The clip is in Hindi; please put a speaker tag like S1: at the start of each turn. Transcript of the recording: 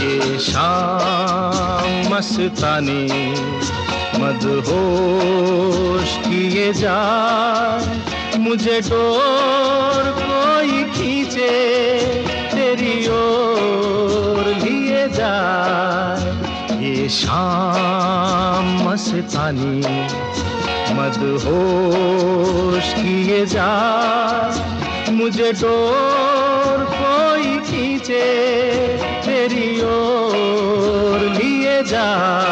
S1: ये शाम मस्तानी मदहोश किए जाए, मुझे डोर कोई खींचे तेरी ओर लिए जाए। ये शाम मस्तानी मदहोश किए जाए, मुझे डोर कोई खींचे तेरी ओर लिए जाए।